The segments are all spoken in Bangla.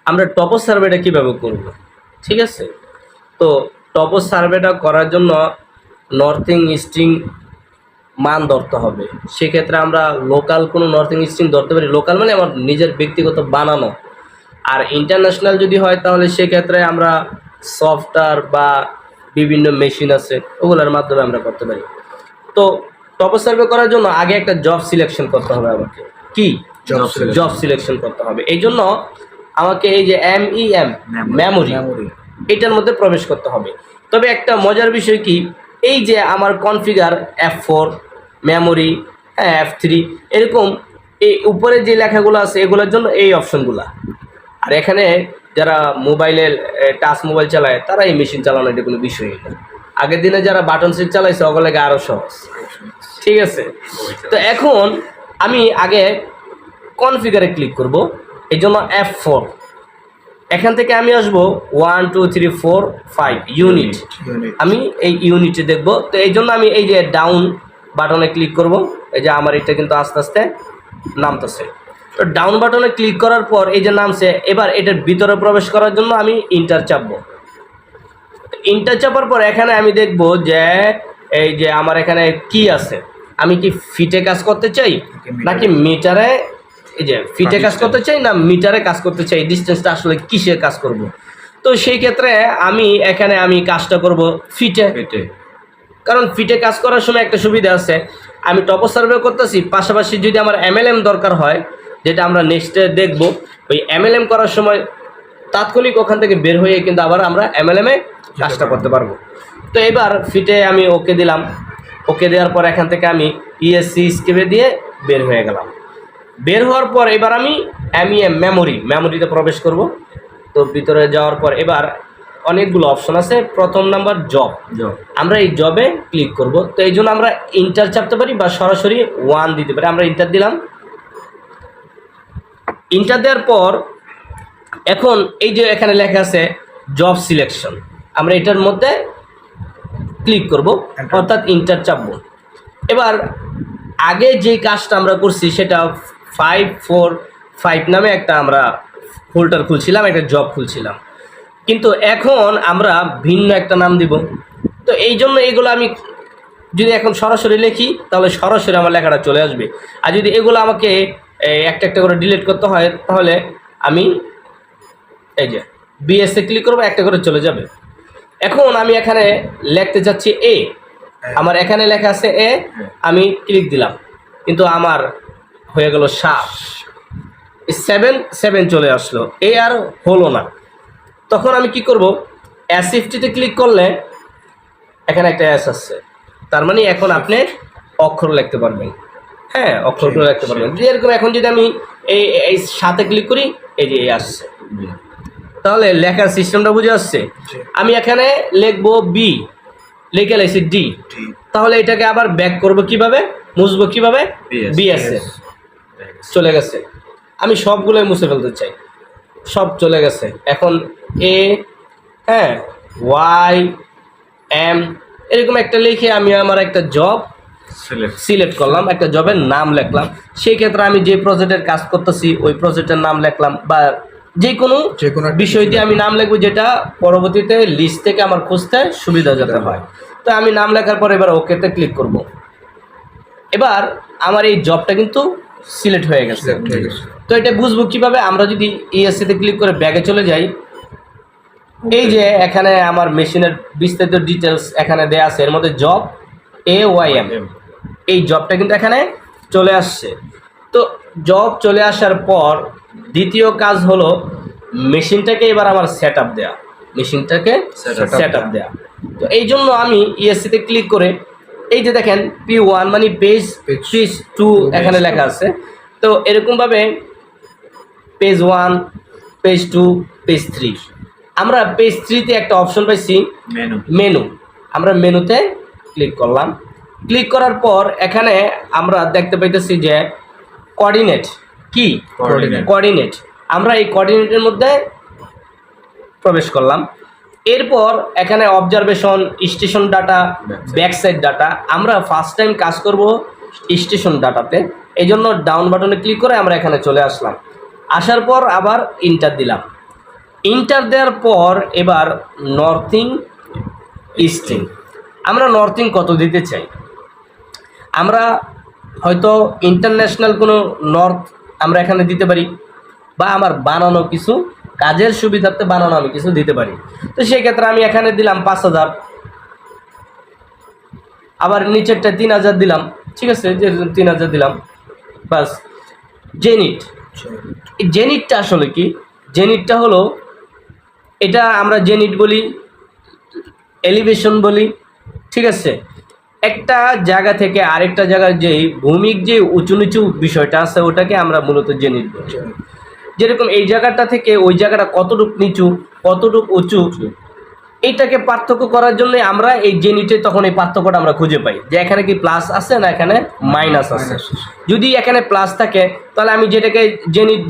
আমরা টপো সার্ভেটা কীভাবে করব, ঠিক আছে? তো টপো সার্ভেটা করার জন্য নর্থিং স্ট্রিং মান ধরতে হবে। সেক্ষেত্রে আমরা লোকাল কোনো নর্থিং স্ট্রিং ধরতে পারি। লোকাল মানে আমার নিজের ব্যক্তিগত বানানো। আর ইন্টারন্যাশনাল যদি হয় তাহলে সেক্ষেত্রে আমরা সফটওয়্যার বা বিভিন্ন মেশিন আছে ওগুলোর মাধ্যমে আমরা করতে পারি। তো টপো সার্ভে করার জন্য আগে একটা জব সিলেকশন করতে হবে আমাকে। কি জব সিলেকশন করতে হবে। এই জন্য আমাকে এই যে MEM মেমোরি এটার মধ্যে প্রবেশ করতে হবে। তবে একটা মজার বিষয় কি, এই যে আমার কনফিগার F4 মেমোরি, হ্যাঁ F3 এরকম এই উপরে যে লেখাগুলো আছে এগুলোর জন্য এই অপশনগুলো। আর এখানে যারা মোবাইলের টাচ মোবাইল চালায় তারা এই মেশিন চালানো এটা কোনো বিষয়ই না। আগের দিনে যারা বাটন সেট চালাইছে ওগুলোকে আরও সহজ, ঠিক আছে? তো এখন আমি আগে কনফিগারে ক্লিক করব। এই জন্য F4, এখান থেকে আমি আসবো 1 2 3 4 5 ইউনিট। আমি এই ইউনিটে দেখব। তো এই জন্য আমি এই যে ডাউন বাটনে ক্লিক করব। এই যে আমার এটা কিন্তু আস্তে আস্তে নামতেছে। তো ডাউন বাটনে ক্লিক করার পর এই যে নামছে, এবার এটার ভিতরে প্রবেশ করার জন্য আমি ইন্টার চাপবো। ইন্টার চাপার পর এখানে আমি দেখব যে এই যে আমার এখানে কি আছে, আমি কি ফিটে কাজ করতে চাই নাকি মিটারে, এই যে ফিটে কাজ করতে চাই না মিটারে কাজ করতে চাই, ডিস্টেন্সটা আসলে কিসে কাজ করব। তো সেই ক্ষেত্রে আমি এখানে কাজটা করব ফিটে। কারণ ফিটে কাজ করার সময় একটা সুবিধা আছে, আমি টপো সার্ভে করতেছি, পাশাপাশি যদি আমার MLM দরকার হয়, যেটা আমরা নেক্সটে দেখব, ওই MLM করার সময় তাৎক্ষণিক ওখান থেকে বের হয়ে কিন্তু আবার আমরা MLM-এ কাজটা করতে পারবো। তো এবার ফিটে আমি ওকে দিলাম। ওকে দেওয়ার পর এখান থেকে আমি ESC স্কেপে দিয়ে বের হয়ে গেলাম। বের হওয়ার পর এবার আমি MEM মেমোরিতে প্রবেশ করব। তো ভিতরে যাওয়ার পর এবার অনেকগুলো অপশন আছে। প্রথম নাম্বার জব, আমরা এই জবে ক্লিক করব। তো এই জন্য আমরা ইন্টার চাপতে পারি বা সরাসরি 1 দিতে পারি। আমরা ইন্টার দিলাম। ইন্টার দেওয়ার পর এখন এই যে এখানে লেখা আছে জব সিলেকশন, আমরা এটার মধ্যে ক্লিক করব, অর্থাৎ ইন্টার চাপবো। এবার আগে যে কাজটা আমরা করছি সেটা 545 নামে একটা আমরা ফোল্ডার খুলছিলাম, একটা জব খুলছিলাম, কিন্তু এখন আমরা ভিন্ন একটা নাম দিব। তো এই জন্য এগুলো আমি যদি এখন সরাসরি লিখি তাহলে সরাসরি আমার লেখাটা চলে আসবে। আর যদি এগুলো আমাকে একটা একটা করে ডিলিট করতে হয় তাহলে আমি এই যে BS-এ ক্লিক করবো, একটা করে চলে যাবে। এখন আমি এখানে লিখতে যাচ্ছি A, আমার এখানে লেখা আছে A, আমি ক্লিক দিলাম কিন্তু আমার হয়ে গেল 7 চলে আসলো, A আর হলো না। তখন আমি কি করব, S50-তে ক্লিক করলে এখানে একটা S আসছে, তার মানে এখন আপনি অক্ষর লিখতে পারবেন। হ্যাঁ, অক্ষরগুলো লিখতে পারবেন। যেরকম এখন যদি আমি এই 7-এ ক্লিক করি, এই যে আসছে। তাহলে লেখার সিস্টেমটা বুঝে আসছে। আমি এখানে লিখবো B, লিখে লাইছি D। তাহলে এটাকে আবার ব্যাক করব কিভাবে, মুছবো কিভাবে, BS-এ চলে গেছে। আমি সবগুলোই মুছে ফেলতে চাই, সব চলে গেছে। এখন A, হ্যাঁ, Y, M এরকম একটা লিখে আমি আমার একটা জব সিলেক্ট করলাম, একটা জবের নাম লিখলাম। সেই ক্ষেত্রে আমি যে প্রজেক্টের কাজ করতেছি ওই প্রজেক্টের নাম লিখলাম, বা যে কোনো বিষয় দিয়ে আমি নাম লিখবো যেটা পরবর্তীতে লিস্ট থেকে আমার খুঁজতে সুবিধা যাতে হয়। তো আমি নাম লেখার পর এবার ওকেতে ক্লিক করব। এবার আমার এই জবটা কিন্তু সিলেক্ট হয়ে গেছে। তো এটা বুঝবো কিভাবে, আমরা যদি ESC-তে ক্লিক করে ব্যাগে চলে যাই, এই যে এখানে আমার মেশিনের বিস্তারিত ডিটেলস এখানে দেয়া আছে, এর মধ্যে জব AYM, এই জবটা কিন্তু এখানে চলে আসছে। তো জব চলে আসার পর দ্বিতীয় কাজ হলো মেশিনটাকে এবার আমার সেট আপ দেওয়া, মেশিনটাকে সেট আপ দেওয়া। তো এই জন্য আমি ESC-তে ক্লিক করে এই যে দেখেন P1 মানে পেজ 2 এখানে লেখা আছে। তো এরকমভাবে পেজ 1, পেজ 2, পেজ 3, আমরা পেজ 3-তে একটা অপশন পাইছি মেনু। আমরা মেনুতে ক্লিক করলাম। ক্লিক করার পর এখানে আমরা দেখতে পাইতেছি যে কোঅর্ডিনেট, কি কোঅর্ডিনেট, আমরা এই কোঅর্ডিনেটের মধ্যে প্রবেশ করলাম। এরপর এখানে observation, station data, backside data, আমরা ফার্স্ট টাইম কাজ করব স্টেশন ডাটাতে, এই জন্য ডাউন বাটনে ক্লিক করে আমরা এখানে চলে আসলাম। আসার পর আবার ইন্টার দিলাম। ইন্টার দেওয়ার পর এবার নর্থিং ইস্টিং, আমরা নর্থিং কত দিতে চাই, আমরা হয়তো ইন্টারন্যাশনাল কোনো নর্থ আমরা এখানে দিতে পারি, বা আমার বানানো কিছু কাজের সুবিধার্থে বানানো আমি কিছু দিতে পারি। তো সেই ক্ষেত্রে আমি এখানে দিলাম 5000, আবার নিচেরটা 3000 দিলাম, ঠিক আছে, যে 3000 দিলাম বাস। জেনিট, এই জেনিটটা আসলে কি, জেনিটটা হলো, এটা আমরা জেনিট বলি, এলিভেশন বলি, ঠিক আছে, একটা জায়গা থেকে আরেকটা জায়গার যেই ভূমিক যে উঁচু নিচু বিষয়টা আছে ওটাকে আমরা মূলত জেনিট বলি। যেরকম এই জায়গাটা থেকে ওই জায়গাটা কতটুক নিচু কতটুক উঁচু, এইটাকে পার্থক্য করার জন্য আমরা এই জেনিটে তখন এই পার্থক্যটা আমরা খুঁজে পাই যে এখানে কি প্লাস আছে না এখানে মাইনাস আছে। যদি এখানে প্লাস থাকে তাহলে আমি যেটাকে জেনিট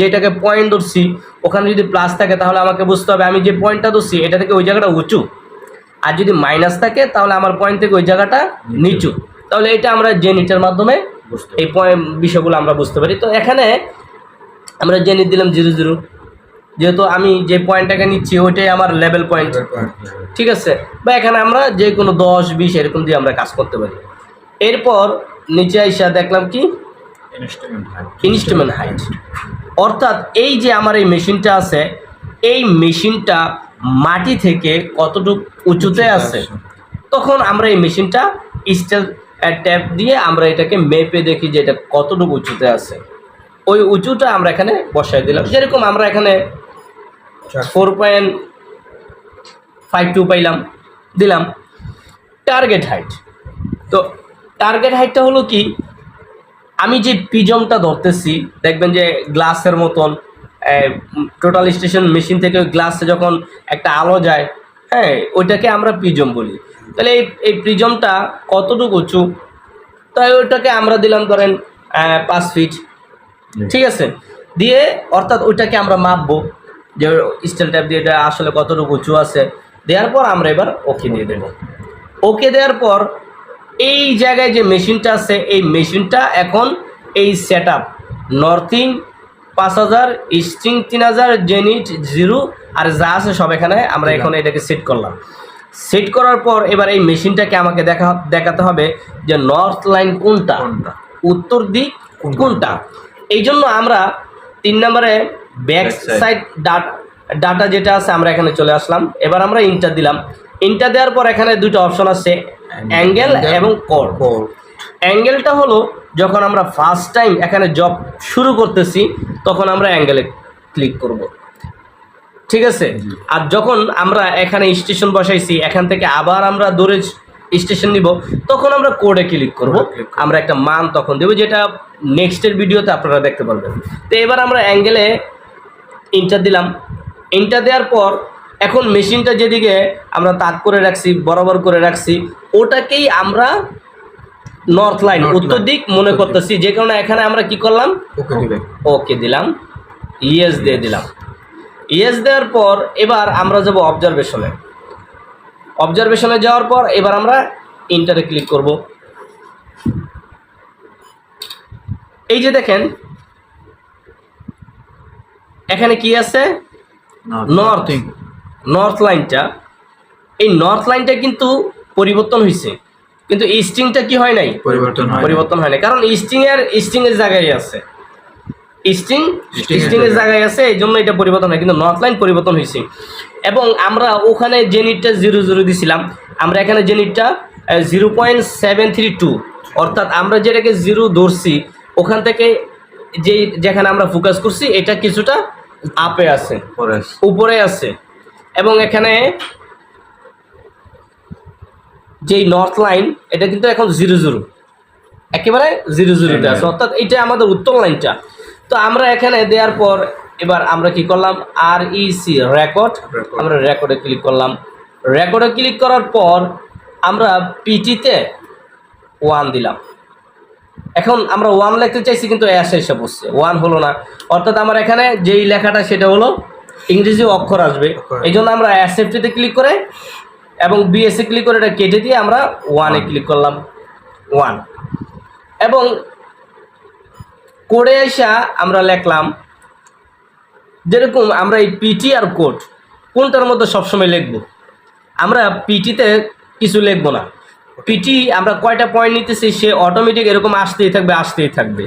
যেটাকে পয়েন্ট ধরছি ওখানে যদি প্লাস থাকে তাহলে আমাকে বুঝতে হবে আমি যে পয়েন্টটা ধরছি এটা থেকে ওই জায়গাটা উঁচু, আর যদি মাইনাস থাকে তাহলে আমার পয়েন্ট থেকে ওই জায়গাটা নিচু। তাহলে এটা আমরা জেনিটের মাধ্যমে এই বিষয়গুলো আমরা বুঝতে পারি। তো এখানে আমরা জেনিট দিলাম 0 0, যেহেতু আমি যে পয়েন্টটাকে নিচ্ছি ওইটাই আমার লেভেল পয়েন্ট, ঠিক আছে, বা এখানে আমরা যে কোনো 10 20 এরকম দিয়ে আমরা কাজ করতে পারি। এরপর নিচে আইসা দেখলাম কি ইনস্ট্রুমেন্ট হাইট, অর্থাৎ এই যে আমার এই মেশিনটা আছে এই মেশিনটা মাটি থেকে কতটুকু উঁচুতে আছে, তখন আমরা এই মেশিনটা স্কেল ট্যাপ দিয়ে আমরা এটাকে মেপে দেখি যে এটা কতটুকু উঁচুতে আছে, ওই উঁচুটা আমরা এখানে বসাই দিলাম। যেরকম আমরা এখানে 4.52 পাইলাম, দিলাম। টার্গেট হাইট, তো টার্গেট হাইটটা হলো কি, আমি যে প্রিজমটা ধরতেছি দেখবেন যে গ্লাসের মতন টোটাল স্টেশন মেশিন থেকে গ্লাসে যখন একটা আলো যায়, হ্যাঁ, ওইটাকে আমরা প্রিজম বলি। তাহলে এই প্রিজমটা কতটুকু উঁচু, তাই ওইটাকে আমরা দিলাম ধরেন 5 ফিট, ঠিক আছে, দিয়ে অর্থাৎ ওইটাকে আমরা মাপবো যে স্কেল ট্যাপ দিয়ে এটা আসলে কতটুকু উঁচু আছে। দেওয়ার পর আমরা এবার ওকে দিয়ে দেবো। ওকে দেওয়ার পর এই জায়গায় যে মেশিনটা আছে এই মেশিনটা এখন এই সেট আপ নর্থিং 5000, ইস্টিং 3000, জেনিট 0 আর যা আছে সব এখানে আমরা এখন এটাকে সেট করলাম। সেট করার পর এবার এই মেশিনটাকে আমাকে দেখাতে হবে যে নর্থ লাইন কোনটা, উত্তর দিক কোনটা। এই জন্য আমরা 3 নম্বরে ব্যাক সাইড ডাটা যেটা আছে আমরা এখানে চলে আসলাম। এবার আমরা ইন্টার দিলাম। ইন্টার দেওয়ার পর এখানে দুটো অপশন আছে, অ্যাঙ্গেল এবং কোড। অ্যাঙ্গেলটা হলো যখন আমরা ফার্স্ট টাইম এখানে জব শুরু করতেছি তখন আমরা অ্যাঙ্গেলে ক্লিক করব, ঠিক আছে। আর যখন আমরা এখানে স্টেশন বসাইছি এখান থেকে আবার আমরা দূরে স্টেশন নিব তখন আমরা কোডে ক্লিক করব, আমরা একটা মান তখন দেব যেটা নেক্সটের ভিডিওতে আপনারা দেখতে পারবেন। তো এবার আমরা অ্যাঙ্গেলে ইন্টার দিলাম। ইন্টার দেওয়ার পর এখন মেশিনটা যেদিকে আমরা তাক করে রাখছি বরাবর করে রাখছি ওটাকেই আমরা নর্থ লাইন উত্তর দিক মনে করতেছি, যে কারণে এখানে আমরা কি করলাম ওকে দিলাম, ইয়েস দিয়ে দিলাম। ইয়েস দেওয়ার পর এবার আমরা যাব অবজারভেশনে। অবজারভেশনে যাওয়ার পর এবার আমরা ইন্টারে ক্লিক করব। এই যে দেখেন এখানে কি আছে নর্থ লাইনটা, এই নর্থ লাইনটা কিন্তু পরিবর্তন হয়েছে কিন্তু ইস্টিংটা কি হয় নাই, পরিবর্তন হয় নাই, কারণ ইস্টিং এর জায়গায় আছে, ইস্টিং এর জায়গায় আছে, এই জন্য এটা পরিবর্তন হয়, কিন্তু নর্থ লাইন পরিবর্তন হয়েছে। এবং আমরা ওখানে জেনিটটা 0 0 দিছিলাম, আমরা এখানে জেনিটটা 0.732, অর্থাৎ আমরা যেটাকে 0 ধরছি ওখান থেকে যেখানে আমরা ফোকাস করছি এটা কিছুটা আপে আছে, উপরে আছে। এবং এখানে যেই নর্থ লাইন এটা কিন্তু এখন 0 0 একেবারে 0 0তে আছে, অর্থাৎ এটা আমাদের উত্তর লাইনটা। তো আমরা এখানে দেওয়ার পর এবার আমরা কি করলাম REC রেকর্ড, আমরা রেকর্ডে ক্লিক করলাম। রেকর্ডে ক্লিক করার পর আমরা পিটিতে 1 দিলাম। এখন আমরা 1 লিখতে চাইছি কিন্তু এসে বসছে 1 হলো না, অর্থাৎ আমার এখানে যেই লেখাটা সেটা হলো ইংরেজি অক্ষর আসবে, এই জন্য আমরা অ্যাকসেপ্টে ক্লিক করে এবং বিএসএ ক্লিক করে এটা কেটে দিয়ে আমরা 1-এ ক্লিক করলাম 1। এবং কোডে এসে আমরা লিখলাম যেরকম আমরা এই পিটি আর কোড কোনটার মধ্যে সবসময় লিখব? আমরা পিটিতে কিছু লিখব না। পিটি আমরা কয়টা পয়েন্ট নিতেছি সে অটোমেটিক এরকম আসতেই থাকবে,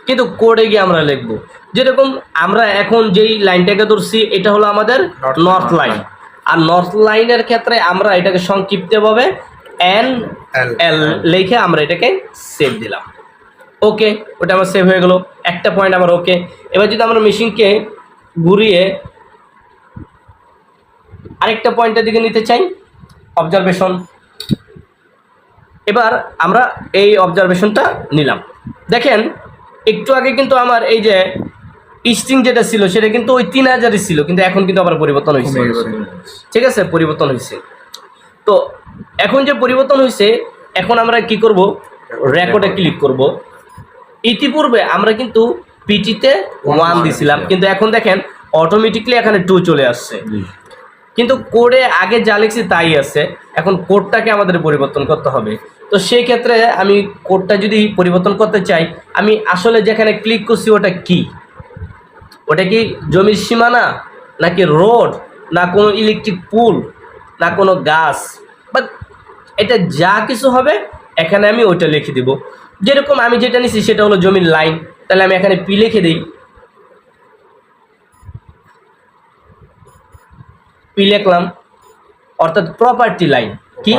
কিন্তু কোডে গিয়ে আমরা লিখব। যেরকম আমরা এখন যেই লাইনটাকে ধরছি এটা হলো আমাদের নর্থ লাইন, আর নর্থ লাইনের ক্ষেত্রে আমরা এটাকে সংক্ষিপ্তভাবে NL লিখে আমরা এটাকে সেভ দিলাম। ওকে, ওটা আমার সেভ হয়ে গেল, একটা পয়েন্ট আমার ওকে। এবার যদি আমরা মেশিনকে ঘুরিয়ে আরেকটা পয়েন্টের দিকে নিতে চাই, অবজারভেশন, এবার আমরা এই অবজারভেশনটা নিলাম। দেখেন একটু আগে কিন্তু আমার এই যে স্ট্রিং যেটা ছিল সেটা কিন্তু ওই 3000ই ছিল, কিন্তু এখন কিন্তু আবার পরিবর্তন হয়েছে। ঠিক আছে, পরিবর্তন হয়েছে। তো এখন যে পরিবর্তন হয়েছে, এখন আমরা কি করব? রেকর্ডে ক্লিক করব। ইতিপূর্বে আমরা কিন্তু পিটিতে 1 দিছিলাম, কিন্তু এখন দেখেন অটোমেটিকলি এখানে 2 চলে আসছে, কিন্তু কোডে আগে যা লিখছি তাই আছে। এখন কোডটাকে আমাদের পরিবর্তন করতে হবে। তো সেই ক্ষেত্রে আমি কোডটা যদি পরিবর্তন করতে চাই, আমি আসলে যেখানে ক্লিক করছি ওটা কি? ওটা কি জমির সীমানা, নাকি রোড, না কোনো ইলেকট্রিক পুল, না কোনো গাছ, বা এটা যা কিছু হবে এখানে আমি ওইটা লিখে দিব। যেরকম আমি যেটা নিছি সেটা হলো জমির লাইন, তাহলে আমি এখানে পি লিখে দিই, পি লিখলাম, অর্থাৎ প্রপার্টি লাইন। কি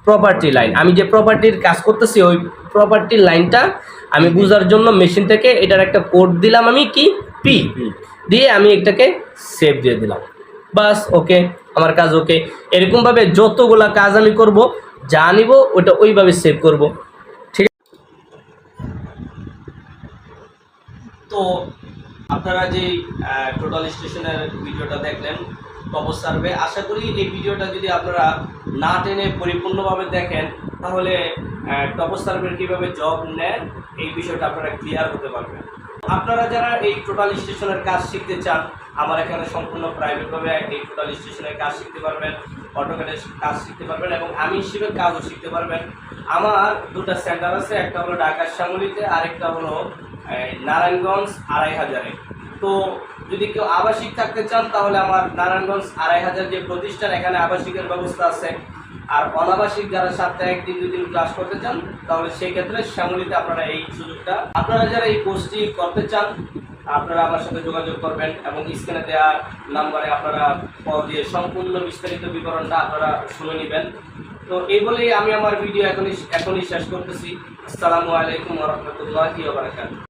প্রপার্টি লাইন? আমি যে প্রপার্টির কাজ করতেছি ওই প্রপার্টির লাইনটা আমি বোঝার জন্য মেশিন থেকে এটার একটা কোড দিলাম, আমি কি পি দিয়ে আমি এটাকে সেভ দিয়ে দিলাম। বাস, ওকে, আমার কাজ ওকে। এরকমভাবে যতগুলা কাজ আমি করব, যা নিব ওটা ওইভাবে সেভ করব। ঠিক আছে? তো আপনারা যে টোটাল স্টেশনের ভিডিওটা দেখলেন টপস সার্ভে, আশা করি এই ভিডিওটা যদি আপনারা না টেনে পরিপূর্ণভাবে দেখেন তাহলে টপস সার্ভের কীভাবে জব নেন এই বিষয়টা আপনারা ক্লিয়ার হতে পারবেন। আপনারা যারা এই টোটাল স্টেশনের কাজ শিখতে চান, আমার এখানে সম্পূর্ণ প্রাইভেটভাবে এই টোটাল স্টেশনের কাজ শিখতে পারবেন, অটোক্যাডের কাজ শিখতে পারবেন এবং আমি হিসেবে কাজও শিখতে পারবেন। আমার দুটো সেন্টার আছে, একটা হলো ঢাকার শ্যামলীতে, আরেকটা হলো নারায়ণগঞ্জ 2500-এ। তো যদি কেউ আবাসিক থাকতে চান তাহলে আমার নারায়ণগঞ্জ 2500 যে প্রতিষ্ঠান, এখানে আবাসিকের ব্যবস্থা আছে। আর অনাবাসিক যারা সপ্তাহে 1-2 দিন ক্লাস করতে চান তাহলে সেই ক্ষেত্রে শ্যামলীতে আপনারা এই সুযোগটা, আপনারা যারা এই কোর্সটি করতে চান আপনারা আমার সাথে যোগাযোগ করবেন এবং স্ক্রিনে দেওয়া নাম্বারে আপনারা কল দিয়ে সম্পূর্ণ বিস্তারিত বিবরণটা আপনারা শুনে নেবেন। তো এই বলেই আমি আমার ভিডিও এখনই শেষ করতেছি। আসসালামু আলাইকুম ওয়া রাহমাতুল্লাহি ওয়া বারাকাতুহু।